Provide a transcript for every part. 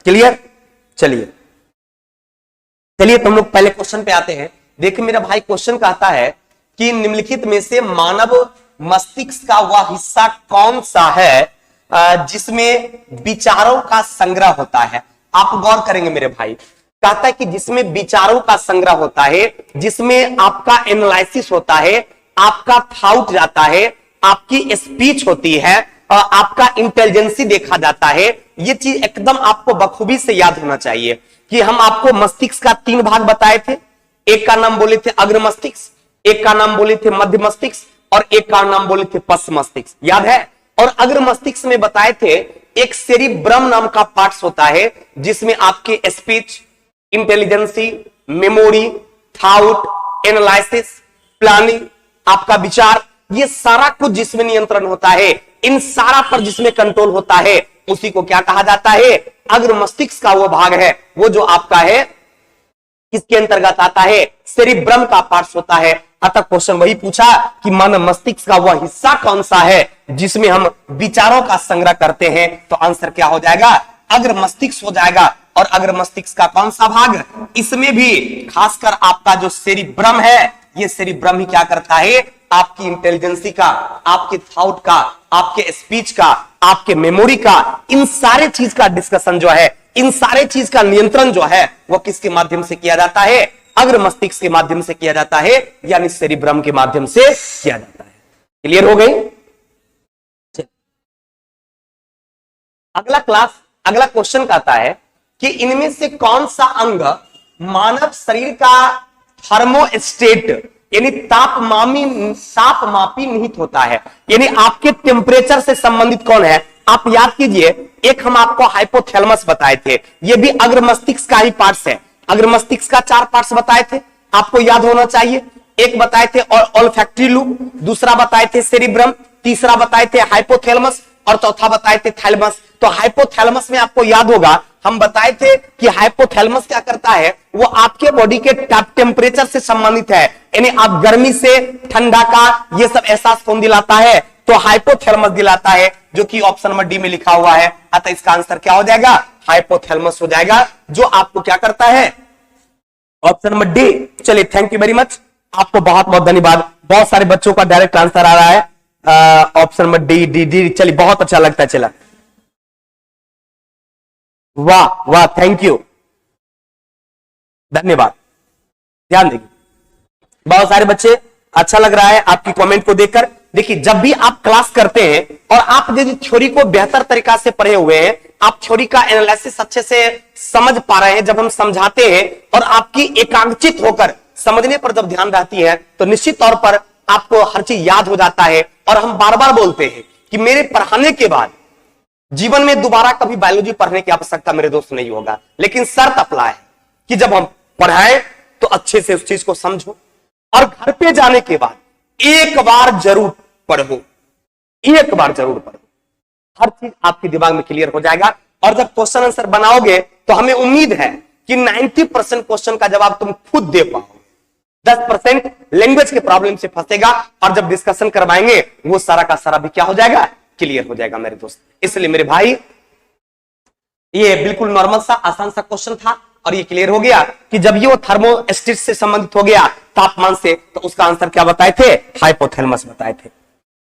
Clear? चलिए चलिए तो हम लोग पहले क्वेश्चन पे आते हैं। देखिए मेरा भाई, क्वेश्चन कहता है कि निम्नलिखित में से मानव मस्तिष्क का वह हिस्सा कौन सा है जिसमें विचारों का संग्रह होता है। आप गौर करेंगे मेरे भाई, कहता है कि जिसमें विचारों का संग्रह होता है, जिसमें आपका एनालिसिस होता है, आपका थॉट जाता है, आपकी स्पीच होती है, आपका इंटेलिजेंसी देखा जाता है। ये चीज एकदम आपको बखूबी से याद होना चाहिए कि हम आपको मस्तिष्क का 3 भाग बताए थे। एक का नाम बोले थे अग्र मस्तिष्क, एक का नाम बोले थे मध्य मस्तिष्क और एक का नाम बोले थे पश्च मस्तिष्क, याद है? और अग्र मस्तिष्क में बताए थे एक सेरिब्रम नाम का पार्ट्स होता है जिसमें आपके speech, intelligence, memory, thought, analysis, planning, आपका विचार, ये सारा कुछ जिसमें नियंत्रण होता है, इन सारा पर जिसमें कंट्रोल होता है, उसी को क्या कहा जाता है? अग्र मस्तिष्क का वो भाग है, वो जो आपका है किसके अंतर्गत आता है? सेरिब्रम का पार्ट्स होता है। अतः क्वेश्चन वही पूछा कि मानव मस्तिष्क का वह हिस्सा कौन सा है जिसमें हम विचारों का संग्रह करते हैं, तो आंसर क्या हो जाएगा? अग्र मस्तिष्क हो जाएगा। और अग्र मस्तिष्क का कौन सा भाग? इसमें भी खासकर आपका जो सेरिब्रम है, ये सेरिब्रम ही क्या करता है? आपकी इंटेलिजेंसी का, आपके थॉट का, आपके स्पीच का, आपके मेमोरी का, इन सारे चीज का डिस्कशन जो है, इन सारे चीज का नियंत्रण जो है वो किसके माध्यम से किया जाता है? अग्र मस्तिष्क के माध्यम से किया जाता है, यानी सेरिब्रम के माध्यम से किया जाता है। क्लियर हो गई? अगला क्वेश्चन कहता है कि इनमें से कौन सा अंग मानव शरीर का थर्मोस्टेट यानी तापमापी निहित होता है, यानी आपके टेम्परेचर से संबंधित कौन है? आप याद कीजिए, एक हम आपको हाइपोथैलेमस बताए थे, ये भी अग्र मस्तिष्क का ही पार्ट्स है। अग्र मस्तिष्क का 4 पार्ट्स बताए थे, आपको याद होना चाहिए। एक बताए थे ऑल्फैक्टरी लूप, दूसरा बताए थे सेरिब्रम, तीसरा बताए थे हाइपोथैलेमस और चौथा बताए थे थैलेमस। तो हाइपोथैलेमस में आपको याद होगा, हम बताए थे कि हाइपोथैलेमस क्या करता है? वो आपके बॉडी के टेम्परेचर से संबंधित है, यानी आप गर्मी से ठंडा का ये सब एहसास कौन दिलाता है? तो हाइपोथैलेमस दिलाता है, जो कि ऑप्शन नंबर डी में लिखा हुआ है। अतः इसका आंसर क्या हो जाएगा? हाइपोथैलेमस हो जाएगा, जो आपको क्या करता है? Option number D. चलिए, थैंक यू वेरी मच, आपको बहुत बहुत धन्यवाद। बहुत सारे बच्चों का डायरेक्ट आंसर आ रहा है option number D D D. चलिए, बहुत अच्छा लगता है। चला, वाह वाह, थैंक यू, धन्यवाद, ध्यान देंगे। बहुत सारे बच्चे, अच्छा लग रहा है आपकी कमेंट को देखकर। देखिए, जब भी आप क्लास करते हैं और आप यदि थ्योरी को बेहतर तरीका से पढ़े हुए हैं, आप थ्योरी का एनालिसिस अच्छे से समझ पा रहे हैं, जब हम समझाते हैं और आपकी एकाग्रचित होकर समझने पर जब ध्यान रहती है, तो निश्चित तौर पर आपको हर चीज याद हो जाता है। और हम बार बार बोलते हैं कि मेरे पढ़ाने के बाद जीवन में दोबारा कभी बायोलॉजी पढ़ने की आवश्यकता मेरे दोस्त नहीं होगा, लेकिन शर्त अप्लाई है कि जब हम पढ़ाएं तो अच्छे से उस चीज को समझो और घर पे जाने के बाद एक बार जरूर पढ़ो, एक बार जरूर पढ़ो, हर चीज आपके दिमाग में क्लियर हो जाएगा। और जब क्वेश्चन आंसर बनाओगे तो हमें उम्मीद है कि 90% क्वेश्चन का जवाब तुम खुद दे पाओ, 10% लैंग्वेज के प्रॉब्लम से फंसेगा, और जब डिस्कशन करवाएंगे वो सारा का सारा भी क्या हो जाएगा? क्लियर हो जाएगा मेरे दोस्त। इसलिए मेरे भाई, ये बिल्कुल नॉर्मल सा आसान सा क्वेश्चन था और ये क्लियर हो गया कि जब ये वो थर्मोस्टेट से संबंधित हो गया, तापमान से, तो उसका आंसर क्या बताए थे? हाइपोथैलेमस बताए थे।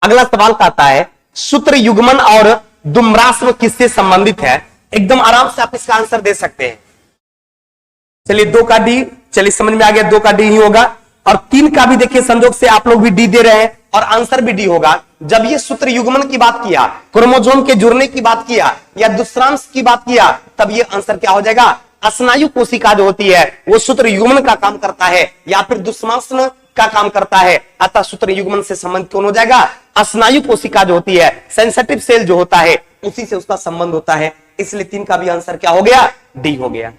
अगला सवाल का आता है, सूत्र युग्मन और दुम्रास्व किससे संबंधित है? एकदम आराम से आप इसका आंसर दे सकते हैं। चलिए, 2 का डी, चलिए समझ में आ गया, 2 का डी ही होगा। और 3 का भी देखिए, संजोग से आप लोग भी डी दे रहे हैं और आंसर भी डी होगा। जब ये सूत्र युग्मन की बात किया, क्रोमोसोम के जुड़ने की बात किया या दूसरांश की बात किया, तब ये आंसर क्या हो जाएगा? स्नायु कोशिका जो होती है वो सूत्र युग्मन का काम करता है या फिर दुष्मांसन का काम करता है। अतः सूत्र युग्मन से संबंधित कौन हो जाएगा? स्नायु कोशिका जो होती है, सेंसिटिव सेल जो होता है, उसी से उसका संबंध होता है। इसलिए 3 का भी आंसर क्या हो गया? डी हो गया।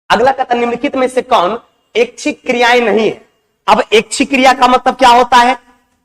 अगला कहता, निम्नलिखित में से कौन ऐच्छिक क्रियाएं नहीं है? अब ऐच्छिक क्रिया का मतलब क्या होता है?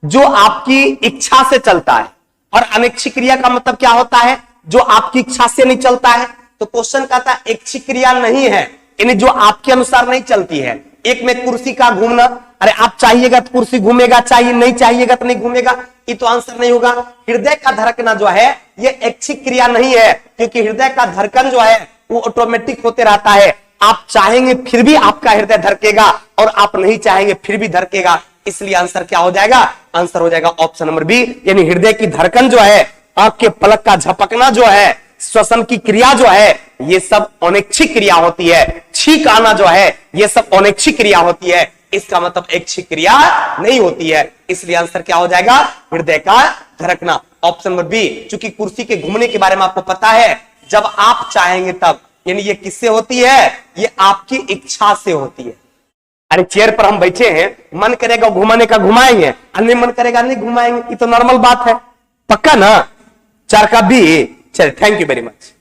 जो आपकी इच्छा से चलता है। और अनैच्छिक क्रिया का मतलब क्या होता है? जो आपकी इच्छा से नहीं चलता है। तो क्वेश्चन कहता है ऐच्छिक क्रिया नहीं है, यानी जो आपके अनुसार नहीं चलती है, एक में कुर्सी का घूमना, अरे आप चाहिएगा तो कुर्सी घूमेगा, चाहिए नहीं चाहिएगा तो नहीं घूमेगा, ये तो आंसर नहीं होगा। हृदय का धड़कना जो है ये ऐच्छिक क्रिया नहीं है, क्योंकि हृदय का धड़कन जो है वो ऑटोमेटिक होते रहता है। आप चाहेंगे फिर भी आपका हृदय धड़केगा और आप नहीं चाहेंगे फिर भी धड़केगा, इसलिए आंसर क्या हो जाएगा? आंसर हो जाएगा ऑप्शन नंबर बी, यानी हृदय की धड़कन जो है, आंख के पलक का झपकना जो है, श्वसन की क्रिया जो है, ये सब अनैच्छिक क्रिया होती है। छींक आना जो है ये सब अनैच्छिक क्रिया होती है, इसका मतलब ऐच्छिक क्रिया नहीं होती है, इसलिए आंसर क्या हो जाएगा? हृदय का धड़कना, ऑप्शन नंबर बी। चूंकि कुर्सी के घूमने के बारे में आपको पता है, जब आप चाहेंगे तब, यानी ये किससे होती है? ये आपकी इच्छा से होती है। अरे चेयर पर हम बैठे हैं, मन करेगा घुमाने का घुमाएंगे, अन्य मन करेगा नहीं घुमाएंगे, ये तो नॉर्मल बात है, पक्का ना? 4 का बी। चलिए, थैंक यू वेरी मच।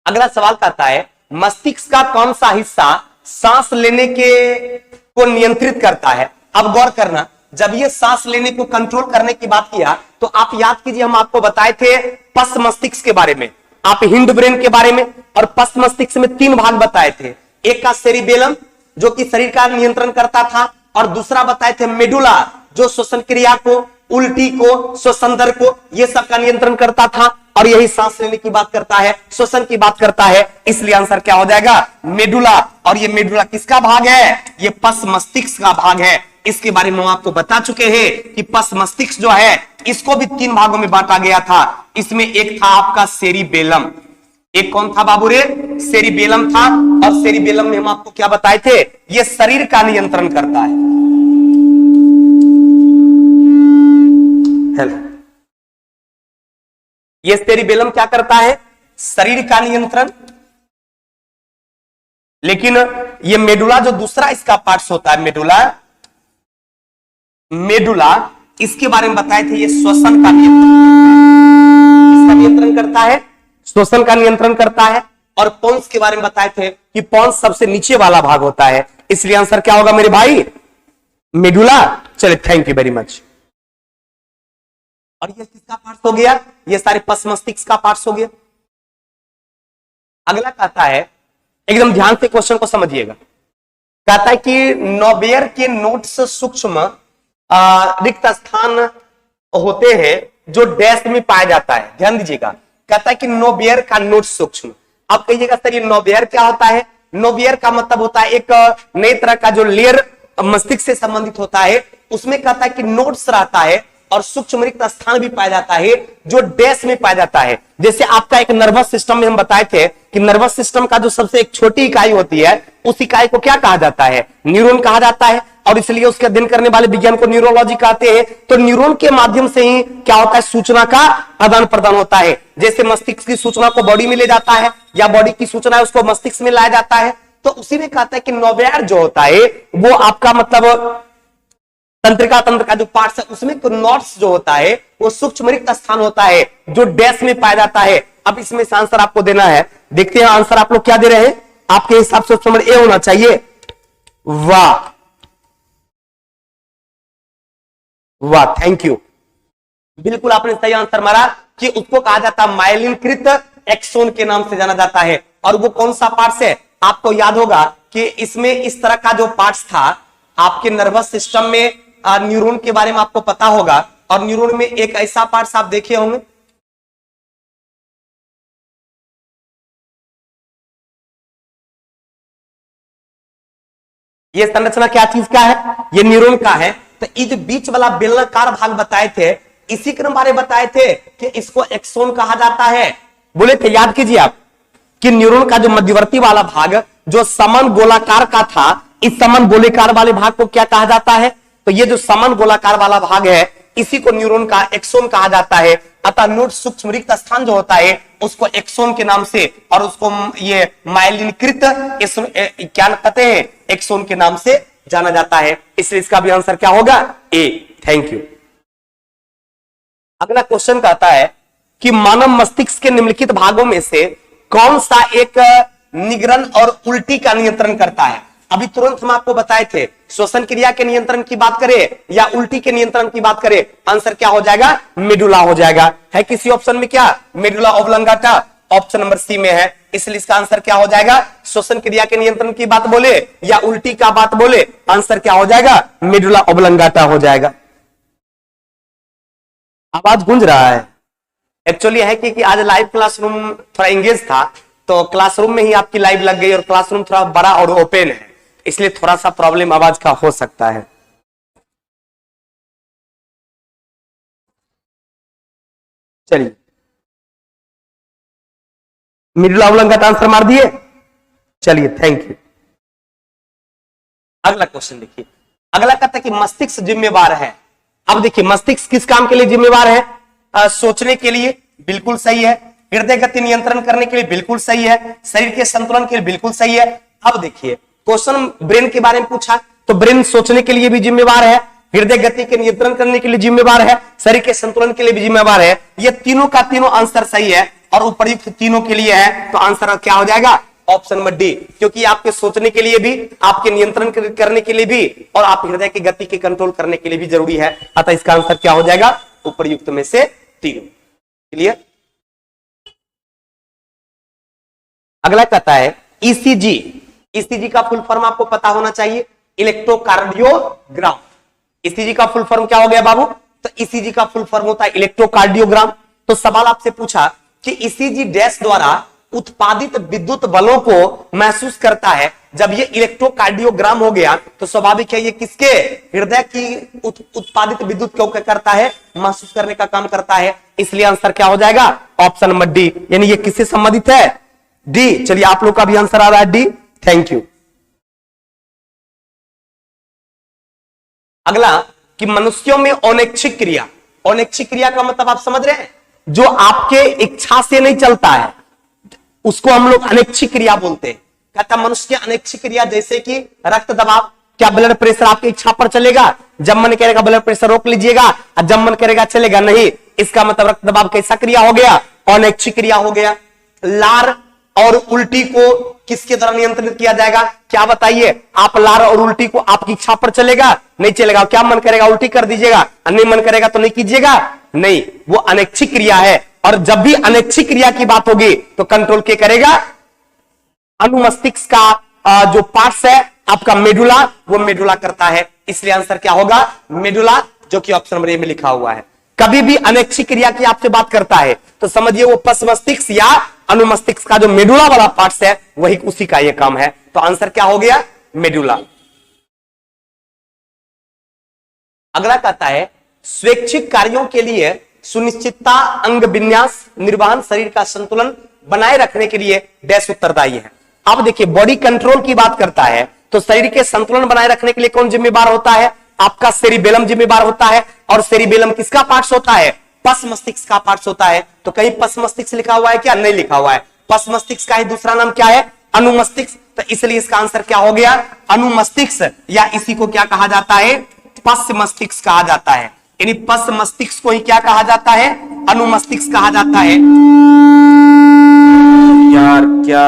अगला सवाल कहता है, मस्तिष्क का कौन सा हिस्सा सांस लेने को नियंत्रित करता है? अब गौर करना, जब ये सांस लेने को कंट्रोल करने की बात किया तो आप याद कीजिए, हम आपको बताए थे पश्च मस्तिष्क के बारे में, आप हिंड ब्रेन के बारे में, और पश्च मस्तिष्क में 3 भाग बताए थे। एक का सेरिबेलम जो कि शरीर का नियंत्रण करता था, और दूसरा बताए थे मेडुला जो श्वसन क्रिया को, उल्टी को, श्वसन दर को, ये सब का नियंत्रण करता था, और यही सांस लेने की बात करता है, श्वसन की बात करता है, इसलिए आंसर क्या हो जाएगा? मेडुला। और ये मेडुला किसका भाग है? ये पश्च मस्तिष्क का भाग है। इसके बारे में हम आपको बता चुके हैं कि पश्च मस्तिष्क जो है इसको भी 3 भागों में बांटा गया था। इसमें एक था आपका सेरिबेलम, एक कौन था बाबू रे? सेरिबेलम था, और सेरिबेलम में हम आपको क्या बताए थे? ये शरीर का नियंत्रण करता है। हेलो, ये सेरिबेलम क्या करता है? शरीर का नियंत्रण। लेकिन ये मेडुला जो दूसरा इसका पार्ट्स होता है, मेडुला, इसके बारे में बताए थे, ये श्वसन का नियंत्रण, इसका नियंत्रण करता है, श्वसन का नियंत्रण करता है। और पोन्स के बारे में बताए थे कि पोन्स सबसे नीचे वाला भाग होता है, इसलिए आंसर क्या होगा मेरे भाई? मेडुला। चलिए, थैंक यू वेरी मच। और ये किसका पार्ट हो गया? ये सारे पश्च मस्तिष्क का पार्ट हो गया। अगला कहता है, एकदम ध्यान से क्वेश्चन को समझिएगा, कहता है कि नोबेयर के नोट्स सूक्ष्म रिक्त स्थान होते हैं जो डैश में पाया जाता है। ध्यान दीजिएगा, कहता है कि नोबेयर का नोट सूक्ष्म। आप कहिएगा सर ये नोबेयर क्या होता है? नोबेयर का मतलब होता है एक नई तरह का जो लेयर मस्तिष्क से संबंधित होता है, उसमें कहता है कि नोट्स रहता है और सूक्ष्म रिक्त स्थान भी पाया जाता है जो डैश में पाया जाता है। जैसे आपका एक नर्वस सिस्टम में हम बताए थे कि नर्वस सिस्टम का जो सबसे एक छोटी इकाई होती है, उस इकाई को क्या कहा जाता है? न्यूरॉन कहा जाता है, और इसलिए उसके अध्ययन करने वाले विज्ञान को न्यूरोलॉजी कहते हैं। तो न्यूरॉन के माध्यम से ही क्या होता है? सूचना का आदान प्रदान होता है। जैसे मस्तिष्क की सूचना को बॉडी में ले जाता है, या बॉडी की सूचना है उसको मस्तिष्क में लाया जाता है, तो उसी में कहता है कि नोबेयर जो होता है वो आपका मतलब तंत्रिका तंत्र का जो पार्ट है, उसमें नोट्स जो होता है वो सूक्ष्म रिक्त स्थान होता है जो डैश में पाया जाता है। अब इसमें से आंसर आपको देना है, देखते हैं आंसर आप लोग क्या दे रहे हैं। आपके हिसाब से ऑप्शन नंबर ए होना चाहिए। वाह वाह, थैंक यू, बिल्कुल आपने सही आंसर मारा कि उसको कहा जाता है माइलिनकृत एक्सोन के नाम से जाना जाता है। और वो कौन सा पार्ट है? आपको याद होगा कि इसमें इस तरह का जो पार्ट्स था आपके नर्वस सिस्टम में, न्यूरॉन के बारे में आपको पता होगा, और न्यूरॉन में एक ऐसा पार्ट्स आप देखे होंगे, ये संरचना क्या चीज का है? ये न्यूरॉन का है। तो ये जो बीच वाला बेलनाकार भाग बताए थे, इसी के बारे में बताए थे कि इसको एक्सोन कहा जाता है। बोले थे, याद कीजिए आप कि न्यूरॉन का जो मध्यवर्ती वाला भाग जो समान गोलाकार का था, इस समान गोलाकार वाले भाग को क्या कहा जाता है? तो ये जो समान गोलाकार वाला भाग है इसी को न्यूरॉन का एक्सोन कहा जाता है। अतः नोट सूक्ष्म रिक्त स्थान जो होता है उसको एक्सोन के नाम से, और उसको ये माइलिनकृत क्या कहते हैं? एक्सोन के नाम से जाना जाता है। इसलिए इसका भी आंसर क्या होगा? ए। Thank you. अगला क्वेश्चन कहता है कि मानव मस्तिष्क के निम्नलिखित भागों में से कौन सा एक निगरण और उल्टी का नियंत्रण करता है? अभी तुरंत हम आपको बताए थे, श्वसन क्रिया के नियंत्रण की बात करें या उल्टी के नियंत्रण की बात करें, आंसर क्या हो जाएगा? मेडुला हो जाएगा। है किसी ऑप्शन में क्या? Medulla oblongata option number C में है। इसलिए इसका आंसर क्या हो जाएगा? श्वसन क्रिया के नियंत्रण की बात बोले या उल्टी का बात बोले, आंसर क्या हो जाएगा? मेडुला ऑब्लोंगाटा हो जाएगा। आवाज गूंज रहा है। एक्चुअली है कि आज लाइव क्लासरूम थोड़ा एंगेज था, तो क्लासरूम में ही आपकी लाइव लग गई और क्लासरूम थोड़ा बड़ा और ओपन है, इसलिए थोड़ा सा प्रॉब्लम आवाज का हो सकता है। चलिए, मेडुला ऑब्लोंगाटा आंसर मार दिए। चलिए, थैंक यू। अगला क्वेश्चन देखिए। अगला कहता है कि मस्तिष्क जिम्मेवार है। अब देखिए, मस्तिष्क किस काम के लिए जिम्मेवार है? सोचने के लिए, बिल्कुल सही है। हृदय गति नियंत्रण करने के लिए, बिल्कुल सही है। शरीर के संतुलन के लिए, बिल्कुल सही है। अब देखिए, क्वेश्चन ब्रेन के बारे में पूछा, तो ब्रेन सोचने के लिए भी जिम्मेवार है, हृदय गति के नियंत्रण करने के लिए जिम्मेवार है, शरीर के संतुलन के लिए भी जिम्मेवार है। ये तीनों का तीनों आंसर सही है और उपर्युक्त तीनों के लिए है, तो आंसर क्या हो जाएगा? ऑप्शन नंबर डी, क्योंकि आपके सोचने के लिए भी, आपके नियंत्रण करने के लिए भी और आप हृदय की गति के कंट्रोल करने के लिए भी जरूरी है। अतः इसका आंसर क्या हो जाएगा? उपर्युक्त में से तीनों। क्लियर? अगला कहता है ईसीजी। ईसीजी का फुल फॉर्म आपको पता होना चाहिए, इलेक्ट्रोकार्डियोग्राम। ईसीजी का फुल फॉर्म क्या हो गया बाबू? तो ईसीजी का फुल फॉर्म होता है इलेक्ट्रोकार्डियोग्राम। तो सवाल आपसे पूछा कि ईसीजी डैश द्वारा उत्पादित विद्युत बलों को महसूस करता है। जब ये इलेक्ट्रोकार्डियोग्राम हो गया तो स्वाभाविक है ये किसके? हृदय की उत्पादित विद्युत को करता है, महसूस करने का काम करता है। इसलिए आंसर क्या हो जाएगा? ऑप्शन नंबर डी, यानी ये किससे संबंधित है? डी। चलिए, आप लोग का भी आंसर आ रहा है डी, थैंक यू। अगला कि मनुष्यों में अनैच्छिक क्रिया। अनैच्छिक क्रिया का मतलब आप समझ रहे हैं? जो आपके इच्छा से नहीं चलता है उसको हम लोग अनैच्छिक क्रिया बोलते हैं। कहता मनुष्य की अनैच्छिक क्रिया, जैसे कि रक्त दबाव। क्या ब्लड प्रेशर आपकी इच्छा पर चलेगा? जब मन करेगा ब्लड प्रेशर रोक लीजिएगा और जब मन करेगा चलेगा नहीं। इसका मतलब रक्त दबाव कैसा क्रिया हो गया? अनैच्छिक क्रिया हो गया। लार और उल्टी को किसके द्वारा नियंत्रित किया जाएगा? क्या बताइए? आप लार और उल्टी को आपकी इच्छा पर चलेगा? नहीं चलेगा। क्या मन करेगा उल्टी कर दीजिएगा, नहीं मन करेगा तो नहीं कीजिएगा? नहीं, वो अनैच्छिक क्रिया है। और जब भी अनैच्छिक क्रिया की बात होगी तो कंट्रोल के करेगा? अनुमस्तिष्क का जो पार्ट्स है आपका मेडुला, वो मेडुला करता है। इसलिए आंसर क्या होगा? मेडुला, जो कि ऑप्शन नंबर ए में लिखा हुआ है। कभी भी अनैच्छिक क्रिया की आपसे बात करता है तो समझिए वो पश्च मस्तिष्क या अनुमस्तिष्क का जो मेडुला वाला पार्ट्स है वही उसी का ये काम है। तो आंसर क्या हो गया? मेडुला। अगला कहता है स्वैच्छिक कार्यों के लिए सुनिश्चितता, अंग विन्यास, निर्वहन, शरीर का संतुलन बनाए रखने के लिए डैश उत्तरदायी है। अब देखिए, बॉडी कंट्रोल की बात करता है तो शरीर के संतुलन बनाए रखने के लिए कौन जिम्मेवार होता है? आपका सेरिबेलम जिम्मेवार होता है। और सेरिबेलम किसका पार्ट्स होता है? पश्च मस्तिष्क का पार्ट्स होता है। तो कहीं पश्च मस्तिष्क लिखा हुआ है क्या? नहीं लिखा हुआ है। पश्च मस्तिष्क का ही दूसरा नाम क्या है? अनुमस्तिष्क। तो इसलिए इसका आंसर क्या हो गया? अनुमस्तिष्क, या इसी को क्या कहा जाता है? पश्च मस्तिष्क कहा जाता है। यानी पश्च मस्तिष्क को ही क्या कहा जाता है? अनुमस्तिष्क कहा जाता है। यार क्या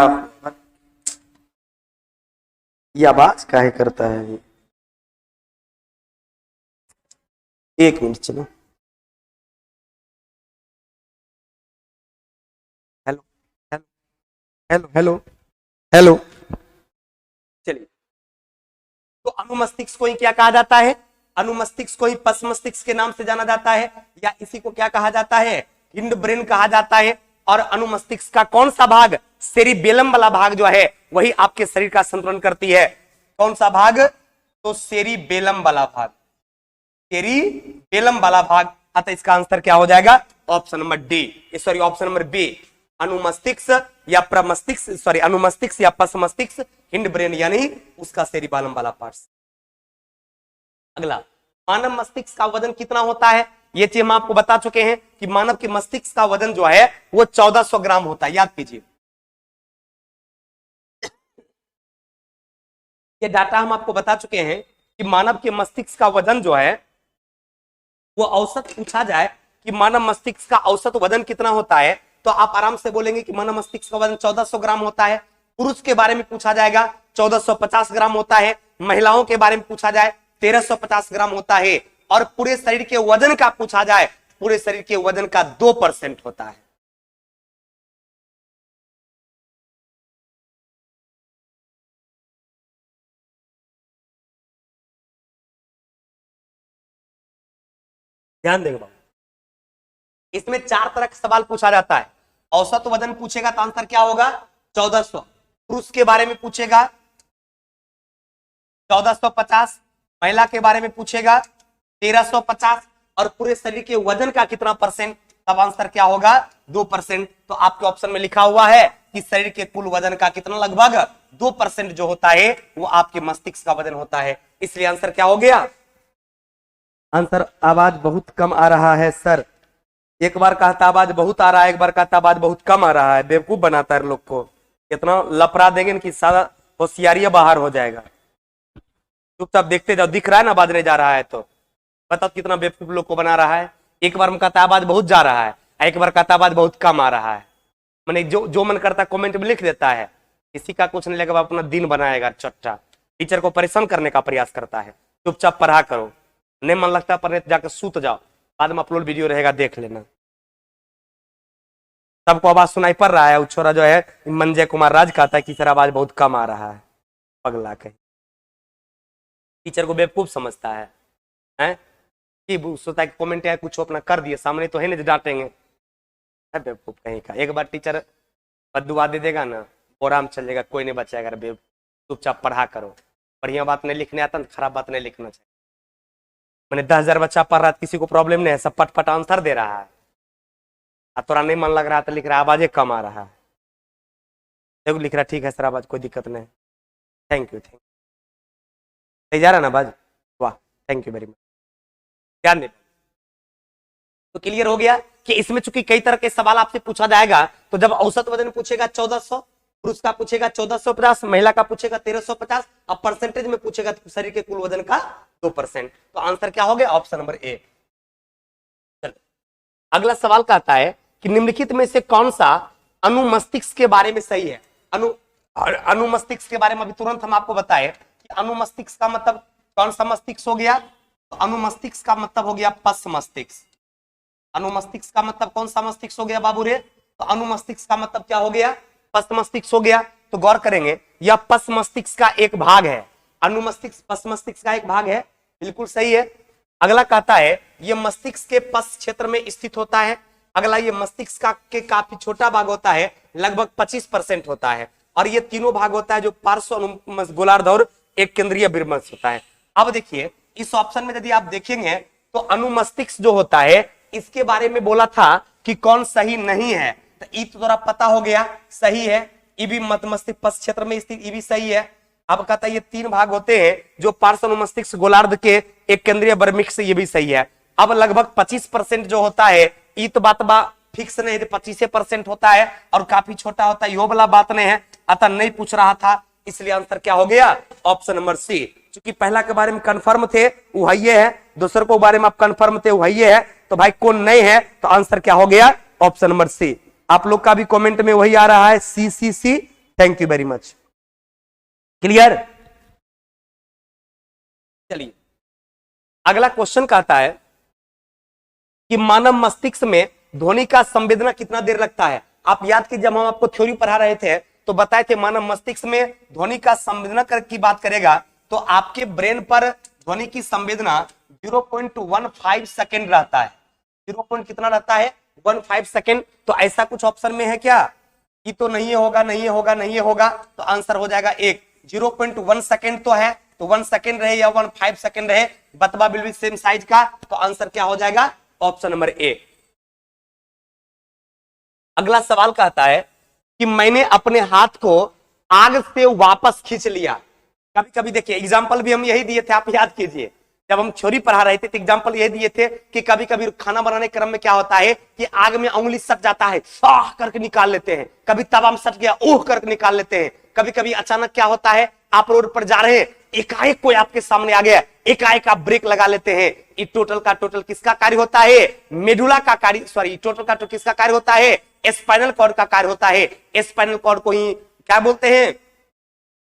ये आवाज काहे करता है? एक मिनट चलो। Hello hello hello hello hello. चलिए, तो अनुमस्तिष्क को ही क्या कहा जाता है? अनुमस्तिष्क को ही पश्च मस्तिष्क के नाम से जाना जाता है, या इसी को क्या कहा जाता है? हिंड ब्रेन कहा जाता है। और अनुमस्तिष्क का कौन सा भाग? सेरिबेलम वाला भाग जो है वही आपके शरीर का संतुलन करती है। कौन सा भाग? तो सेरिबेलम वाला भाग, सेरिबेलम वाला भाग। अतः इसका आंसर क्या हो जाएगा? Option number D, sorry option number B, अनुमस्तिष्क या प्रमस्तिष्क, सॉरी अनुमस्तिष्क या पश्च मस्तिष्क, हिंड ब्रेन यानी उसका सेरिबेलम वाला पार्ट। अगला, मानव मस्तिष्क का वजन कितना होता है? ये चीज हम आपको बता चुके हैं कि मानव के मस्तिष्क का वजन जो है वो 1400 ग्राम होता है, याद कीजिए। ये डाटा हम आपको बता चुके हैं कि मानव के मस्तिष्क का वजन जो है वो औसत पूछा जाए कि मानव मस्तिष्क का औसत वजन कितना होता है तो आप आराम से बोलेंगे कि मानव मस्तिष्क का वजन 1400 ग्राम होता है। पुरुष के बारे में पूछा जाएगा 1450 ग्राम होता है। महिलाओं के बारे में पूछा जाए 1350 ग्राम होता है। और पूरे शरीर के वजन का पूछा जाए, पूरे शरीर के वजन का 2% होता है। ध्यान देंगे बाबू, इसमें 4 तरह का सवाल पूछा जाता है। औसत वजन पूछेगा तो आंसर क्या होगा 1400, पुरुष के बारे में पूछेगा 1450, महिला के बारे में पूछेगा 1350 और पूरे शरीर के वजन का कितना परसेंट, तब आंसर क्या होगा 2%। तो आपके ऑप्शन में लिखा हुआ है कि शरीर के कुल वजन का कितना, लगभग 2% जो होता है वो आपके मस्तिष्क का वजन होता है। इसलिए आंसर क्या हो गया, आंसर आवाज बहुत कम आ रहा है सर। एक बार कहता आवाज बहुत आ रहा है, एक बार कहता आवाज बहुत कम आ रहा है, बेवकूफ बनाता है लोग को। कितना लफड़ा देंगे कि सारा होशियारी बाहर हो जाएगा। चुपचाप देखते जाओ, दिख रहा है ना आवाज नहीं जा रहा है तो बताओ कितना बेवकूफ लोग को बना रहा है। एक बार में कहता आवाज बहुत जा रहा है, एक बार कहता आवाज बहुत कम आ रहा है। मैंने जो मन करता कमेंट में लिख देता है, किसी का कुछ नहीं लगेगा, अपना दिन बनाएगा चट्टा, टीचर को परेशान करने का प्रयास करता है। चुपचाप पढ़ा करो, नहीं मन लगता पढ़ने जाकर सूत जाओ, बाद में अपलोड वीडियो रहेगा देख लेना। सबको आवाज सुनाई पड़ रहा है, वो छोरा जो है मंजय कुमार राज कहता है कि सर आवाज बहुत कम आ रहा है, पगला कहीं टीचर को बेवकूफ समझता है, हैं? कि सोचता है कमेंट है कुछ अपना कर दिए, सामने तो है नहीं डांटेंगे, बेवकूफ कहीं का। एक बार टीचर बद्दुआ दे देगा ना, आराम चलेगा, कोई नहीं बचाएगा। चुपचाप पढ़ा करो, बढ़िया बात नहीं लिखने आता, खराब बात नहीं लिखना चाहिए। मैंने 10,000 बच्चा पढ़ रहा है, किसी को प्रॉब्लम नहीं है, सब पट आंसर दे रहा है। थोड़ा नहीं मन लग रहा तो लिख रहा है आवाजें कम आ रहा है, देखो लिख रहा ठीक है सर आवाज कोई दिक्कत नहीं, थैंक यू सही जा रहा ना आवाज, वाह थैंक यू वेरी मच। ध्यान दे, तो क्लियर हो गया कि इसमें चूंकि कई तरह के सवाल आपसे पूछा जाएगा, तो जब औसत वजन पूछेगा 1400, पुरुष का पूछेगा 1450, महिला का पूछेगा 1350 और परसेंटेज में पूछेगा तो शरीर के कुल वजन का 2%। तो आंसर क्या हो गया, ऑप्शन नंबर ए। अगला सवाल कहता है कि निम्नलिखित में से कौन सा अनुमस्तिष्क के बारे में सही है। अनुमस्तिष्क के बारे में अभी तुरंत हम आपको बताए कि अनुमस्तिष्क का मतलब कौन सा मस्तिष्क हो गया, तो अनुमस्तिष्क का मतलब हो गया पश्च मस्तिष्क। अनुमस्तिष्क का मतलब कौन सा मस्तिष्क हो गया बाबू रे, तो अनुमस्तिष्क का मतलब क्या हो गया, पश्च मस्तिष्क हो गया। तो गौर करेंगे यह पश्च मस्तिष्क का एक भाग है, अनुमस्तिष्क पश्च मस्तिष्क का एक भाग है, बिल्कुल सही है। अगला कहता है यह मस्तिष्क के पश्च क्षेत्र में स्थित होता है। अगला ये मस्तिष्क का के काफी छोटा भाग होता है, लगभग 25% होता है। और ये तीनों भाग होता है जो पार्श्व गोलार्ध और एक केंद्रीय बृहमस्तिष्क होता है। अब देखिए इस ऑप्शन में यदि आप देखेंगे तो अनुमस्तिष्क जो होता है इसके बारे में बोला था कि कौन सही नहीं है, तो ई तो थोड़ा पता हो गया सही है, ई भी मस्तिष्क पश्च क्षेत्र में स्थित, ई भी सही है। अब कहता है ये 3 भाग होते हैं जो पार्श्व अनुमस्तिष्क गोलार्ध के एक केंद्रीय बृहमस्तिष्क, ये भी सही है। अब लगभग 25% जो होता है, ई तो बात फिक्स नहीं है, 25% होता है और काफी छोटा होता है, यो वाला बात नहीं है, अतः नहीं पूछ रहा था, इसलिए आंसर क्या हो गया, ऑप्शन नंबर सी। क्योंकि पहला के बारे में कंफर्म थे वो ये है, दूसरे को बारे में आप कंफर्म थे वो ये है, तो भाई कौन नहीं है, तो आंसर क्या हो गया, ऑप्शन नंबर सी। आप लोग का भी कमेंट में वही आ रहा है, C C C, thank you very much, clear. चलिए अगला क्वेश्चन कहता है कि मानव मस्तिष्क में ध्वनि का संवेदना कितना देर लगता है। आप याद कीजिए जब हम आपको थ्योरी पढ़ा रहे थे तो बताए थे मानव मस्तिष्क में ध्वनि का संवेदना की बात करेगा तो आपके ब्रेन पर ध्वनि की संवेदना 0.15 सेकेंड रहता है। 0. कितना रहता है, 15 सेकेंड। तो ऐसा कुछ ऑप्शन में है क्या, कि तो नहीं होगा, नहीं होगा, नहीं होगा, तो आंसर हो जाएगा एक। 0.1 सेकेंड तो है, तो 1 सेकेंड रहे या 15 सेकेंड रहे, बतवा बिल्कुल सेम साइज का, तो आंसर क्या हो जाएगा, ऑप्शन नंबर ए। अगला सवाल कहता है कि मैंने अपने हाथ को आग से वापस खींच लिया। कभी कभी देखिए एग्जाम्पल भी हम यही दिए थे, आप याद कीजिए जब हम थ्योरी पढ़ा रहे थे तो एग्जाम्पल यही दिए थे कि कभी कभी खाना बनाने क्रम में क्या होता है कि आग में उंगली सट जाता है, आह करके निकाल लेते हैं, कभी तवा में सट गया ओह करके निकाल लेते हैं। कभी कभी अचानक क्या होता है, आप रोड पर जा रहे हैं, एकाएक कोई आपके सामने आ गया, एकाएक आप ब्रेक लगा लेते हैं। ये टोटल का टोटल किसका कार्य होता है, मेडुला का कार्य, सॉरी टोटल का टोटल किसका कार्य होता है, स्पाइनल कॉर्ड का कार्य होता है। स्पाइनल कॉर्ड को ही क्या बोलते हैं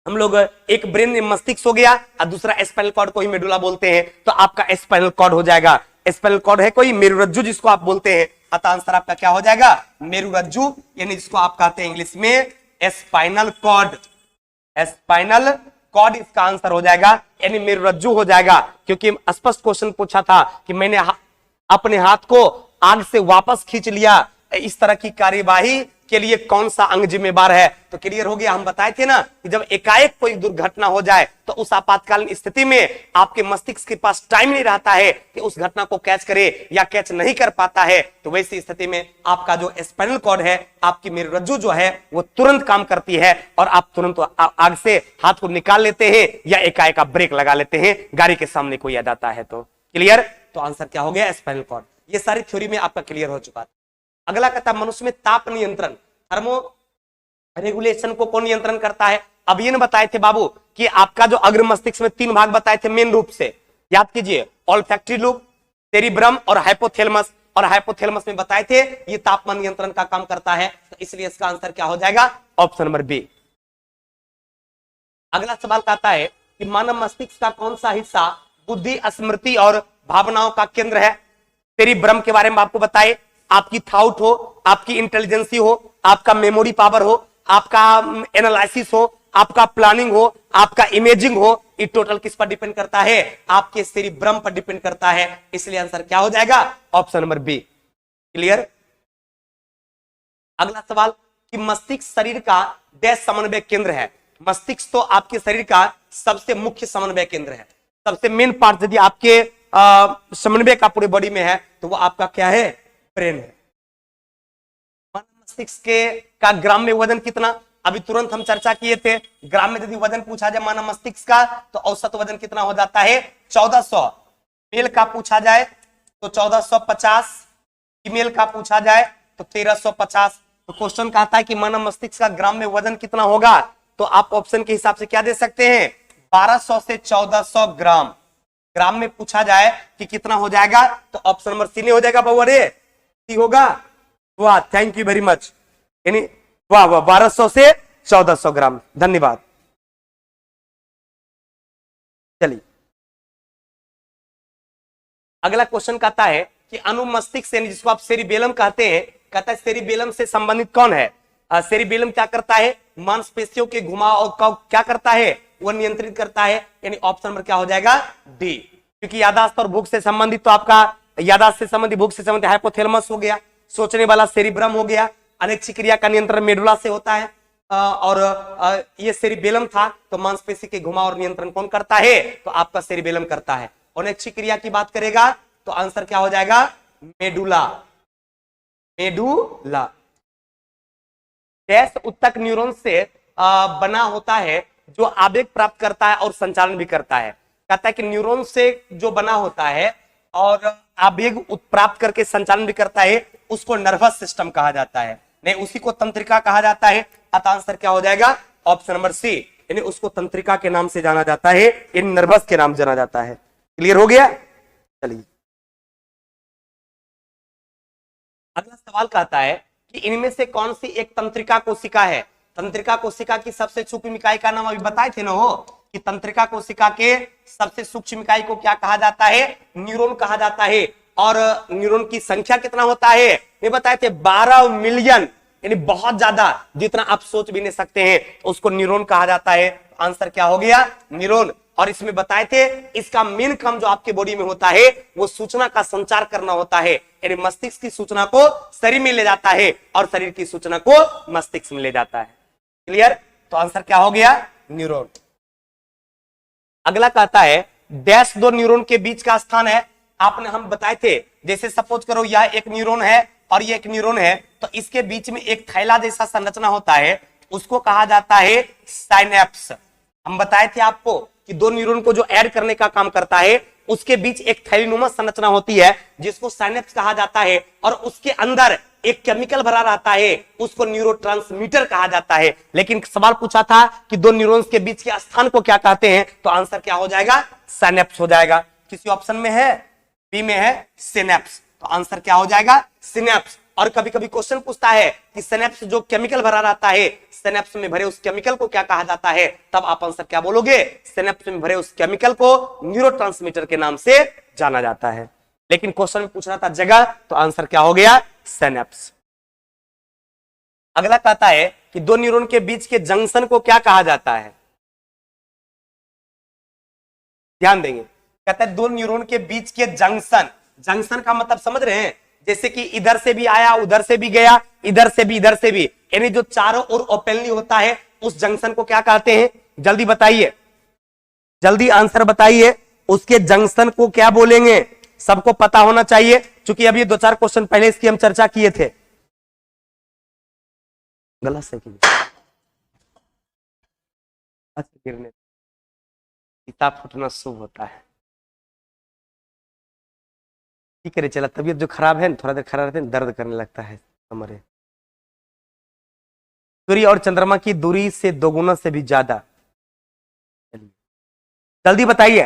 हम लोग, एक ब्रेन मस्तिष्क हो गया और दूसरा स्पाइनल कॉर्ड को ही मेडुला बोलते हैं, तो आपका स्पाइनल कॉर्ड हो जाएगा। स्पाइनल कॉर्ड है कोई मेरुरज्जु जिसको आप बोलते हैं, अतः आंसर आपका क्या हो जाएगा, मेरुरज्जु, यानी जिसको आप कहते हैं इंग्लिश में स्पाइनल कॉर्ड। स्पाइनल कॉर्ड इसका आंसर हो जाएगा, यानी मेरुरज्जु हो जाएगा। क्योंकि स्पष्ट क्वेश्चन पूछा था कि मैंने अपने हाथ को आग से वापस खींच लिया, इस तरह की कार्यवाही के लिए कौन सा अंग जिम्मेदार है? तो क्लियर हो गया। हम बताए थे ना कि जब एकाएक कोई दुर्घटना हो जाए तो उस आपातकालीन स्थिति में आपके मस्तिष्क के पास टाइम नहीं रहता है कि उस घटना को कैच करे या कैच नहीं कर पाता है, तो वैसी स्थिति में आपका जो स्पाइनल कॉर्ड है, आपकी मेरुरज्जु जो है वो तुरंत काम करती है और आप तुरंत आग से हाथ को निकाल लेते हैं या एकाएक आप ब्रेक लगा लेते हैं गाड़ी के सामने कोई आ जाता है। तो क्लियर? तो आंसर क्या हो गया? Spinal cord. ये सारी थ्योरी में आपका क्लियर हो चुका है। अगला कहता मनुष्य में ताप नियंत्रण, थर्मो रेगुलेशन को कौन नियंत्रण करता है? अब ये बताए थे बाबू कि आपका जो अग्र मस्तिष्क में 3 भाग बताए थे मेन रूप से, याद कीजिए, ऑल्फैक्टरी लूप, सेरिब्रम और हाइपोथैलेमस। और हाइपोथैलेमस में बताए थे ये तापमान नियंत्रण का काम करता है, तो इसलिए इसका आंसर क्या हो जाएगा? Option number B. अगला सवाल कहता है कि मानव मस्तिष्क का कौन सा हिस्सा बुद्धि, स्मृति और भावनाओं का केंद्र है? सेरिब्रम के बारे में आपको बताए, आपकी थॉट हो, आपकी इंटेलिजेंसी हो, आपका मेमोरी पावर हो, आपका एनालिसिस हो, आपका प्लानिंग हो, आपका इमेजिंग हो, ये टोटल किस पर डिपेंड करता है? आपके सेरिब्रम पर डिपेंड करता है। इसलिए आंसर क्या हो जाएगा? Option number B. क्लियर? अगला सवाल कि मस्तिष्क शरीर का डैश समन्वय केंद्र है। मस्तिष्क तो आपके शरीर का सबसे मुख्य समन्वय केंद्र है, सबसे मेन पार्ट यदि आपके समन्वय का पूरे बॉडी में है तो वो आपका क्या है? ब्रेन है। मस्तिष्क का ग्राम में वजन कितना? अभी तुरंत हम चर्चा किए थे, ग्राम में यदि वजन पूछा जाए मानव मस्तिष्क का तो औसत वजन कितना हो जाता है? 1400। मेल का पूछा जाए तो 1450, फीमेल का पूछा जाए तो 1350। तो क्वेश्चन कहता है कि मानव मस्तिष्क का ग्राम में वजन कितना होगा? तो आप ऑप्शन के हिसाब से क्या दे सकते हैं? 1200 से 1400 ग्राम। ग्राम में पूछा जाए कि कितना हो जाएगा तो ऑप्शन नंबर सी नहीं हो जाएगा बाबू? अरे सी होगा। वाह, थैंक यू वेरी मच। यानी वाह वाह, 1200 से 1400 ग्राम। धन्यवाद। चलिए अगला क्वेश्चन कहता है कि अनुमस्तिष्क से, जिसको आप सेरिबेलम कहते हैं, कहता है सेरिबेलम से संबंधित कौन है? सेरिबेलम क्या करता है? मांसपेशियों के घुमाव का क्या करता है? वो नियंत्रित करता है। यानी ऑप्शन नंबर क्या हो जाएगा? डी। क्योंकि यादाश्त और भूख से संबंधित तो आपका यादाश्त से संबंधित, भूख से संबंधित हाइपोथैलेमस हो गया, सोचने वाला सेरिब्रम हो गया, अनैच्छिक क्रिया का नियंत्रण मेडुला से होता है, और ये सेरिबेलम था तो मांसपेशी के घुमाव और नियंत्रण कौन करता है? तो आपका सेरिबेलम करता है। अनैच्छिक क्रिया की बात करेगा तो आंसर क्या हो जाएगा? मेडुला। मेडुला डैश उत्तक न्यूरॉन से बना होता है जो आवेग प्राप्त करता है और संचालन भी करता है। कहता है कि न्यूरॉन से जो बना होता है और आवेग प्राप्त करके संचालन भी करता है, उसको नर्वस सिस्टम कहा जाता है, नहीं उसी को तंत्रिका कहा जाता है। अतः आंसर क्या हो जाएगा? Option number C. यानी उसको तंत्रिका के नाम से जाना जाता है, इन नर्वस के नाम जाना जाता है। क्लियर हो गया? चलिए अगला सवाल कहता है कि इनमें से कौन सी एक तंत्रिका कोशिका है? तंत्रिका कोशिका की सबसे सूक्ष्म इकाई का नाम अभी बताए थे ना हो कि तंत्रिका कोशिका के सबसे सूक्ष्म इकाई को क्या कहा जाता है? न्यूरॉन कहा जाता है। और न्यूरॉन की संख्या कितना होता है? ये बताए थे 12 मिलियन, यानी बहुत ज्यादा, जितना आप सोच भी नहीं सकते हैं, उसको न्यूरॉन कहा जाता है। आंसर क्या हो गया? न्यूरॉन। और इसमें बताए थे इसका मेन काम जो आपके बॉडी में होता है वो सूचना का संचार करना होता है, यानी मस्तिष्क की सूचना को शरीर में ले जाता है और शरीर की सूचना को मस्तिष्क में ले जाता है। क्लियर? तो आंसर क्या हो गया? न्यूरॉन। अगला कहता है डैश दो न्यूरॉन के बीच का स्थान है। आपने हम बताए थे, जैसे सपोज करो यह एक न्यूरॉन है और ये एक न्यूरॉन है, तो इसके बीच में एक थैला जैसा संरचना होता है, उसको कहा जाता है साइनेप्स। हम बताए थे आपको कि दो न्यूरॉन को जो ऐड करने का काम करता है उसके बीच एक थैलीनुमा संरचना होती है जिसको साइनेप्स कहा जाता है, और उसके अंदर एक केमिकल भरा रहता है, उसको न्यूरोट्रांसमीटर कहा जाता है। लेकिन सवाल पूछा था कि दो न्यूरॉन्स के बीच के स्थान को क्या कहते हैं, तो आंसर क्या हो जाएगा? साइनेप्स हो जाएगा। किसी ऑप्शन में है? बी में है सिनेप्स, तो आंसर क्या हो जाएगा? सिनेप्स। और कभी कभी क्वेश्चन पूछता है कि सिनेप्स जो केमिकल भरा रहता है, सिनेप्स में भरे उस केमिकल को क्या कहा जाता है, तब आप आंसर क्या बोलोगे? सिनेप्स में भरे उस केमिकल को न्यूरोट्रांसमीटर के नाम से जाना जाता है। लेकिन क्वेश्चन में पूछ रहा था जगह, तो आंसर क्या हो गया? सिनेप्स। अगला कहता है कि दो न्यूरॉन के बीच के जंक्शन को क्या कहा जाता है? ध्यान देंगे, कहता है दो न्यूरॉन के बीच के जंक्शन जंक्शन का मतलब समझ रहे हैं, जैसे कि इधर से भी आया, उधर से भी गया, इधर से भी, इधर से भी, यानी जो चारों ओर ओपनली होता है उस जंक्शन को क्या कहते हैं? जल्दी बताइए, जल्दी आंसर बताइए, उसके जंक्शन को क्या बोलेंगे? सबको पता होना चाहिए, क्योंकि अभी 2-4 क्वेश्चन पहले इसकी हम चर्चा किए थे। गलत से अच्छा गिरने किताब फटना शुभ होता है। ठीक है चला, तबीयत जो खराब है थोड़ा देर खराब रहते हैं, दर्द करने लगता है हमारे। सूर्य और चंद्रमा की दूरी से 2 गुना से भी ज्यादा। जल्दी बताइए,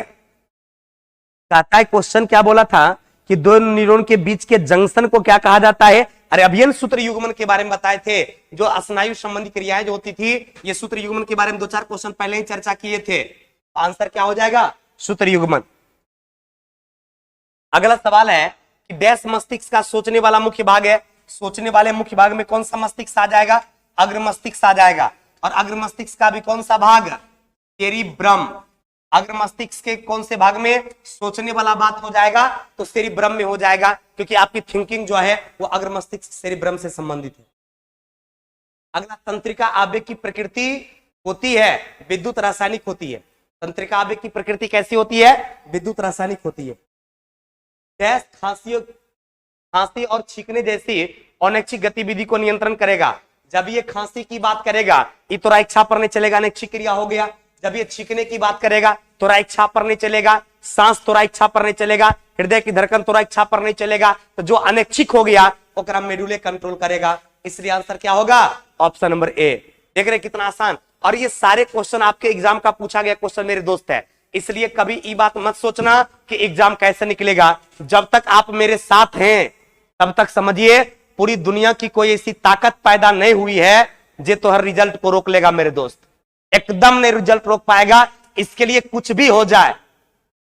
कहता है क्वेश्चन क्या बोला था कि 2 न्यूरॉन के बीच के जंक्शन को क्या कहा जाता है? अरे अभिन्न सूत्र युग्मन के बारे में बताए थे, जो स्नायु संबंधी क्रियाएं जो होती थी, ये सूत्र युग्मन के बारे में 2-4 क्वेश्चन पहले ही चर्चा किए थे। आंसर क्या हो जाएगा? सूत्र युग्मन। अगला सवाल है कि डैश मस्तिष्क का सोचने वाला मुख्य भाग है। सोचने वाले मुख्य भाग में कौन सा मस्तिष्क आ जाएगा? अग्र मस्तिष्क आ जाएगा। और अग्र मस्तिष्क का भी कौन सा भाग? सेरिब्रम। अग्र मस्तिष्क के कौन से भाग में सोचने वाला बात हो जाएगा? तो सेरिब्रम में हो जाएगा, क्योंकि आपकी थिंकिंग जो है वो अग्र मस्तिष्क सेरिब्रम से संबंधित है। अगला, तंत्रिका आवेग की प्रकृति होती है विद्युत रासायनिक होती है। तंत्रिका आवेग की प्रकृति कैसी होती है? विद्युत रासायनिक होती है। डैश खांसी और छींकने जैसी अनैच्छिक गतिविधि को नियंत्रण करेगा। जब ये खांसी की बात करेगा, ये तो इच्छा पर नहीं चलेगा, अनैच्छिक क्रिया हो गया। जब ये छींकने की बात करेगा, तो इच्छा पर नहीं चलेगा। सांस तो इच्छा पर नहीं चलेगा। हृदय की धड़कन तो इच्छा पर नहीं चलेगा। तो जो अनैच्छिक हो गया ओकरा मेडुले कंट्रोल करेगा। इसलिए आंसर क्या होगा? Option number A. देख रहे कितना आसान। और ये सारे क्वेश्चन आपके एग्जाम का पूछा गया क्वेश्चन मेरे दोस्त है, इसलिए कभी ये बात मत सोचना कि एग्जाम कैसे निकलेगा। जब तक आप मेरे साथ हैं तब तक समझिए पूरी दुनिया की कोई ऐसी ताकत पैदा नहीं हुई है जो तो हर रिजल्ट को रोक लेगा मेरे दोस्त। एकदम नहीं रिजल्ट रोक पाएगा। इसके लिए कुछ भी हो जाए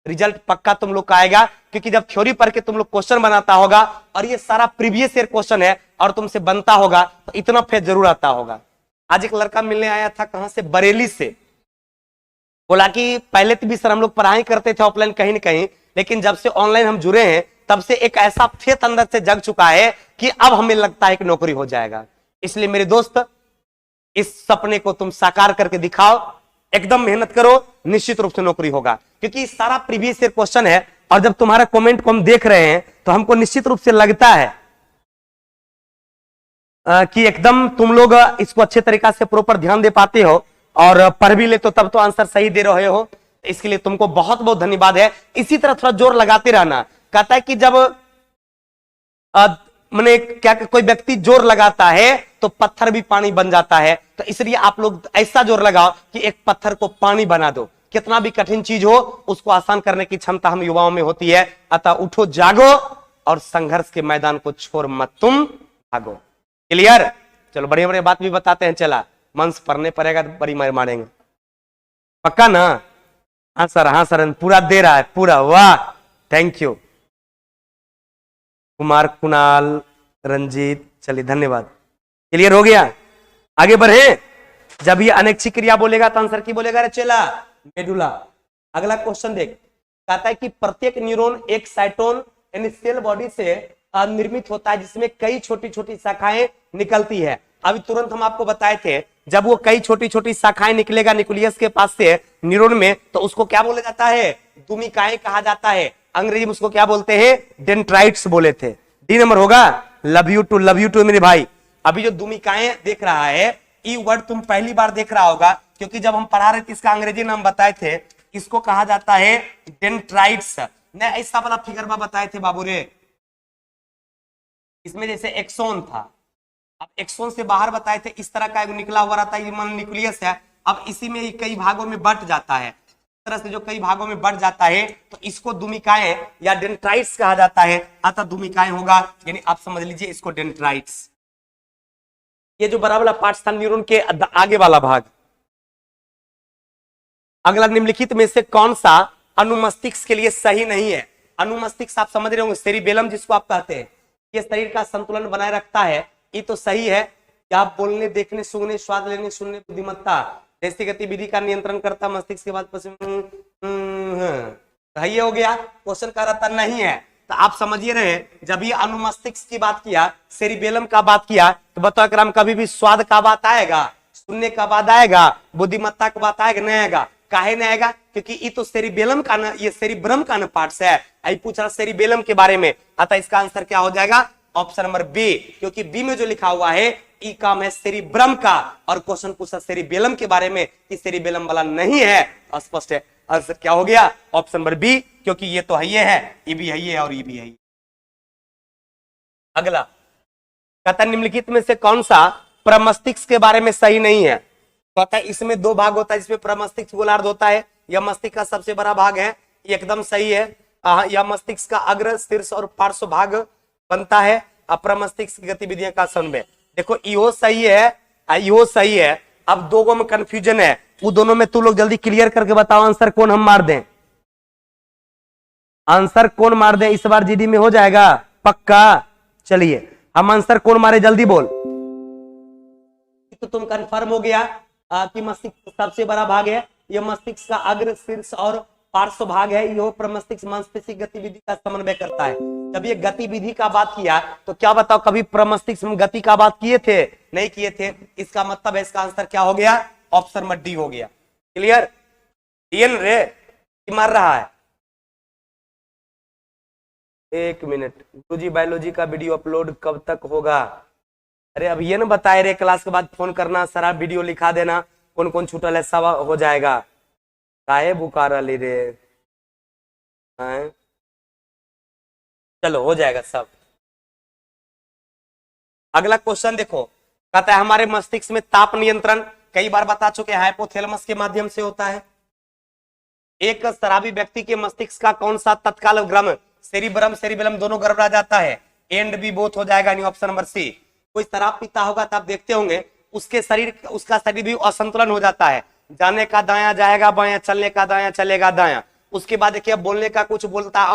रिजल्ट पक्का तुम लोग का आएगा, क्योंकि जब थ्योरी पढ़ के तुम लोग क्वेश्चन बनाता होगा और ये सारा प्रीवियस ईयर क्वेश्चन है और तुमसे बनता होगा तो इतना फेज जरूर आता होगा। आज एक लड़का मिलने आया था, कहां से? बरेली से। बोला कि पहले तो भी सर हम लोग पढ़ाई करते थे ऑफलाइन कहीं न कहीं, लेकिन जब से ऑनलाइन हम जुड़े हैं तब से एक ऐसा फेथ अंदर से जग चुका है कि अब हमें लगता है कि नौकरी हो जाएगा। इसलिए मेरे दोस्त, इस सपने को तुम साकार करके दिखाओ, एकदम मेहनत करो, निश्चित रूप से नौकरी होगा। क्योंकि सारा प्रीवियस ईयर क्वेश्चन है और जब तुम्हारा कमेंट को हम देख रहे हैं तो हमको निश्चित रूप से लगता है कि एकदम तुम लोग इसको अच्छे तरीका से प्रॉपर ध्यान दे पाते हो और पढ़ भी ले तो तब तो आंसर सही दे रहे हो। इसके लिए तुमको बहुत बहुत धन्यवाद है। इसी तरह थोड़ा जोर लगाते रहना। कहता है कि जब मैंने क्या कोई व्यक्ति जोर लगाता है तो पत्थर भी पानी बन जाता है, तो इसलिए आप लोग ऐसा जोर लगाओ कि एक पत्थर को पानी बना दो। कितना भी कठिन चीज हो उसको आसान करने की क्षमता हम युवाओं में होती है। अतः उठो, जागो और संघर्ष के मैदान को छोड़ मत तुम भागो। क्लियर? चलो बढ़िया बढ़िया बात भी बताते हैं। चला मंच पढ़ने पड़ेगा तो बड़ी मार मारेंगे, पक्का ना? हाँ सर, हाँ सर, पूरा दे रहा है पूरा। वाह, थैंक यू। कुमार, कुणाल, रंजीत, चलिए धन्यवाद। क्लियर हो गया? आगे बढ़े। जब ये अनैच्छिक क्रिया बोलेगा तो आंसर की बोलेगा? रे चला, मेडुला। अगला क्वेश्चन देख, कहता है कि प्रत्येक न्यूरॉन एक साइटोन यानी सेल बॉडी से निर्मित होता है जिसमें कई छोटी छोटी शाखाएं निकलती है। अभी तुरंत हम आपको बताए थे, जब वो कई छोटी छोटी शाखाएं निकलेगा न्यूक्लियस के पास से न्यूरॉन में, तो उसको क्या बोला जाता है? दुमिकाएं कहा जाता है। अंग्रेजी में उसको क्या बोलते हैं? डेंड्राइट्स बोले थे। डी नंबर होगा। लव यू टू मेरे भाई। अभी जो दुमिकाएं देख रहा है, ये वर्ड तुम पहली बार देख रहा होगा, क्योंकि जब हम पढ़ा रहे थे इसका अंग्रेजी नाम बताए थे, इसको कहा जाता है डेंड्राइट्स। ने ऐसा वाला फिगर में बताए थे बाबू रे। इसमें जैसे एक्सोन था, अब एक्सोन से बाहर बताए थे इस तरह का एक निकला हुआ रहता है, ये न्यूक्लियस है। अब इसी में कई भागों में बंट जाता है। इस तरह से जो कई भागों में बढ़ जाता है तो इसको दुमिकाएं या डेंड्राइट्स कहा जाता है। अतः दुमिकाएं होगा, यानी आप समझ लीजिए इसको डेंड्राइट्स। ये जो बड़ा वाला पार्ट था न्यूरॉन के आगे वाला भाग। अगला, निम्नलिखित में से कौन सा अनुमस्तिष्क के लिए सही नहीं है? अनुमस्तिष्क आप समझ रहे होंगे, सेरिबेलम जिसको आप कहते हैं, ये शरीर का संतुलन बनाए रखता है। ये तो सही है कि आप बोलने, देखने, सूंघने, स्वाद लेने, सुनने, बुद्धिमत्ता जैसी गतिविधि का नियंत्रण करता मस्तिष्क के बाद ये हो गया। क्वेश्चन का रहता नहीं है। तो आप समझिए रहे, जब ये अनुमस्तिष्क की बात किया, सेरिबेलम का बात किया, तो बताओ अगर हम कभी भी स्वाद का बात आएगा, सुनने का बात आएगा, बुद्धिमत्ता का बात आएगा, नहीं आएगा। काहे नहीं आएगा? क्योंकि ये तो सेरिबेलम का ना, ये सेरिब्रम का ना पार्ट्स है। आई पूछ रहा सेरिबेलम के बारे में, अतः इसका आंसर क्या हो जाएगा? ऑप्शन नंबर बी, क्योंकि बी में जो लिखा हुआ है ई काम है सेरिब्रम का, और क्वेश्चन पूछा सेरिबेलम के बारे में कि सेरिबेलम वाला नहीं है, स्पष्ट है। आंसर क्या हो गया? ऑप्शन नंबर बी, क्योंकि ये तो है, ये भी है और ये भी है। अगला कहता है निम्नलिखित में से कौन सा प्रमस्तिष्क के बारे में सही नहीं है? कहता है इसमें दो भाग होता है, जिसमें प्रमस्तिष्क गोलार्ध होता है, यह मस्तिष्क का सबसे बड़ा भाग है, एकदम सही है। यह मस्तिष्क का अग्र, शीर्ष और पार्श्व भाग बनता है। अप्रमस्तिष्क की गतिविधियों का समन्वय, देखो यो सही है, यो सही है। अब दो में कंफ्यूजन है, वो दोनों में तू लोग जल्दी क्लियर करके बताओ आंसर कौन हम मार दें, आंसर कौन मार दे? इस बार जीडी में हो जाएगा पक्का। चलिए हम आंसर कौन मारे, जल्दी बोल। तो तुम कंफर्म हो गया कि मस्तिष्क सबसे बड़ा भाग है, यह मस्तिष्क का अग्र, शीर्ष और पार्श्व भाग है। यह प्रमस्तिष्क मांसपेशी गतिविधि का समन्वय करता है। जब ये गतिविधि का बात किया तो क्या बताओ कभी प्रमस्तिष्क में गति का बात किए थे? नहीं किए थे। इसका मतलब है इसका आंसर क्या हो गया? ऑप्शन नंबर डी हो गया। क्लियर? रे मार रहा है। एक मिनट, गुरुजी बायोलॉजी का वीडियो अपलोड कब तक होगा? अरे अब ये ना बताए रे, क्लास के बाद फोन करना, सारा वीडियो लिखा देना, कौन कौन छूटल है सब हो जाएगा। काहे बुकारा ले रे? चलो हो जाएगा सब। अगला क्वेश्चन देखो, कहता है हमारे मस्तिष्क में ताप नियंत्रण कई बार बता चुके हैं हाइपोथैलेमस के माध्यम से होता है। एक शराबी व्यक्ति के मस्तिष्क का कौन सा तत्काल ग्रम, सेरिब्रम सेरिबेलम दोनों गड़बड़ा जाता है? एंड बी बोथ हो जाएगा, नहीं ऑप्शन नंबर सी। कोई शराब पीता होगा तो आप देखते होंगे उसके शरीर, उसका शरीर भी असंतुलन हो जाता है, जाने का दाया जाएगा बाया, चलने का दाया चलेगा दाया। उसके बाद देखिए बोलने का कुछ बोलता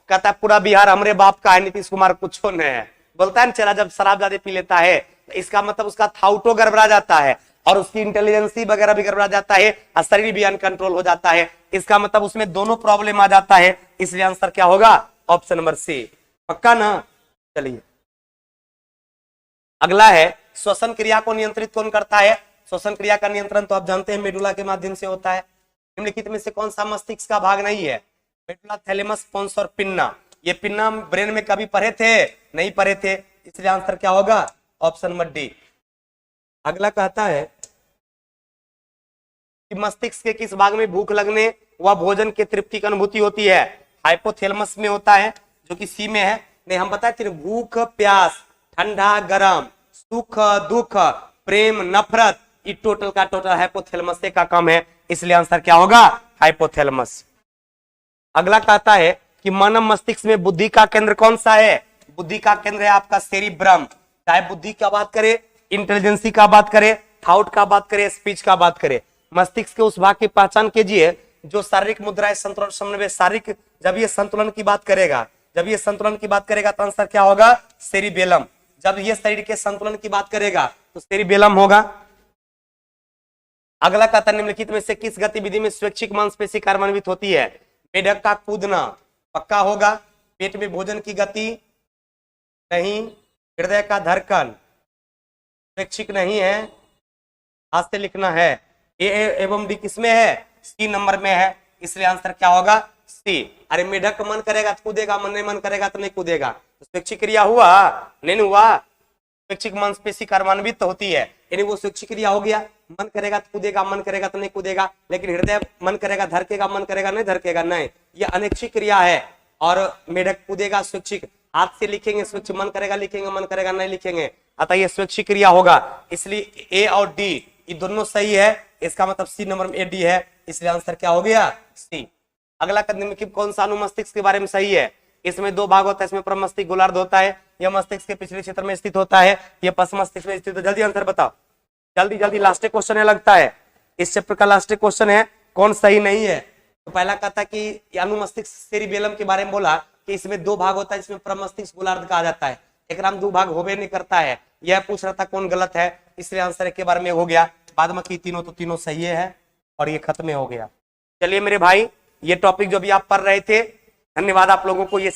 कहता है पूरा बिहार हमरे बाप का है, नीतीश कुमार कुछ नहीं है, बोलता है ना चला जब शराब ज्यादा पी लेता है। तो इसका मतलब उसका थाउटो गड़बड़ा जाता है और उसकी इंटेलिजेंसी वगैरह भी गड़बड़ा जाता है और शरीर भी अनकंट्रोल हो जाता है। इसका मतलब उसमें दोनों प्रॉब्लम आ जाता है, इसलिए आंसर क्या होगा? Option number C. पक्का ना? चलिए अगला है श्वसन क्रिया को नियंत्रित कौन करता है? श्वसन क्रिया का नियंत्रण तो आप जानते हैं मेडुला के माध्यम से होता है। निम्नलिखित में से कौन सा मस्तिष्क का भाग नहीं है? मेडुला, थैलेमस, पोन्स और पिन्ना। ये पिन्ना ब्रेन में कभी पढ़े थे? नहीं पढ़े थे, इसलिए आंसर क्या होगा? Option number D. अगला कहता है कि मस्तिष्क के किस भाग में भूख लगने व भोजन के तृप्ति की अनुभूति होती है? हाइपोथैलेमस में होता है, जो कि सी में है। नहीं हम बताए थे, भूख, प्यास, ठंडा गरम, सुख दुख, प्रेम नफरत, ये टोटल का टोटल हाइपोथैलेमस का काम है, इसलिए आंसर क्या होगा? हाइपोथैलेमस। अगला कहता है कि मानव मस्तिष्क में बुद्धि का केंद्र कौन सा है? बुद्धि का केंद्र है आपका सेरिब्रम। चाहे बुद्धि का बात करे, इंटेलिजेंसी का बात करे, थाउट का बात करे, स्पीच का बात करे, मस्तिष्क के उस भाग की पहचान कीजिए जो शारीरिक मुद्राएं, संतुलन, समन्वय, शारीरिक, जब ये संतुलन की बात करेगा, जब ये संतुलन की बात करेगा तो आंसर क्या होगा? सेरिबेलम। जब ये शरीर के संतुलन की बात करेगा तो सेरिबेलम होगा। अगला कहता है निम्नलिखित में से किस गतिविधि में स्वैच्छिक मांसपेशी कार्यान्वित होती है? मेढक का कूदना पक्का होगा। पेट में भोजन की गति नहीं। हृदय का धड़कन स्वैच्छिक नहीं है, हाथ से लिखना है। ए एवं डी किसमें है? सी नंबर में है, इसलिए आंसर क्या होगा? सी। अरे मेढक मन करेगा तो कूदेगा, मन नहीं मन करेगा तो नहीं कूदेगा। तो स्वैच्छिक क्रिया हुआ? नहीं हुआ। स्वैच्छिक मांसपेशी कार्यान्वित तो होती है, यानी वो स्वैच्छिक क्रिया हो गया। मन करेगा तो कूदेगा, मन करेगा तो नहीं कूदेगा। लेकिन हृदय मन करेगा धड़केगा, मन करेगा नहीं धड़केगा, नहीं, यह अनैच्छिक क्रिया है। और मेढक कूदेगा स्वैच्छिक, हाथ से लिखेंगे स्वैच्छिक, मन करेगा लिखेंगे, मन करेगा नहीं लिखेंगे, अतः यह स्वैच्छिक क्रिया होगा। इसलिए ए और डी ये दोनों सही है, इसका मतलब सी नंबर में ए डी है, इसलिए आंसर क्या हो गया? सी। अगला कदम में कौन सा अनुमस्तिष्क के बारे में सही है? इसमें दो भाग होता है, इसमें प्रमस्तिष्क गोलार्ध होता है, यह मस्तिष्क के पिछले क्षेत्र में स्थित होता है, यह पश्च मस्तिष्क में स्थित है। जल्दी आंसर बताओ, जल्दी जल्दी, लास्ट क्वेश्चन है लगता है, इस चैप्टर का लास्ट क्वेश्चन है, कौन सही नहीं है? तो पहला कहता कि अनुमस्तिष्क सेरिबेलम के बारे में बोला कि इसमें दो भाग होता है, इसमें प्रमस्तिष्क गोलार्ध कहा जाता है, एक नाम दो भाग होबे नहीं करता है। यह पूछ रहा था कौन गलत है, इसलिए आंसर के बारे में हो गया। बाद में की तीनों तो तीनों सही है और ये खत्म हो गया। चलिए मेरे भाई, ये टॉपिक जो भी आप पढ़ रहे थे, धन्यवाद आप लोगों को। ये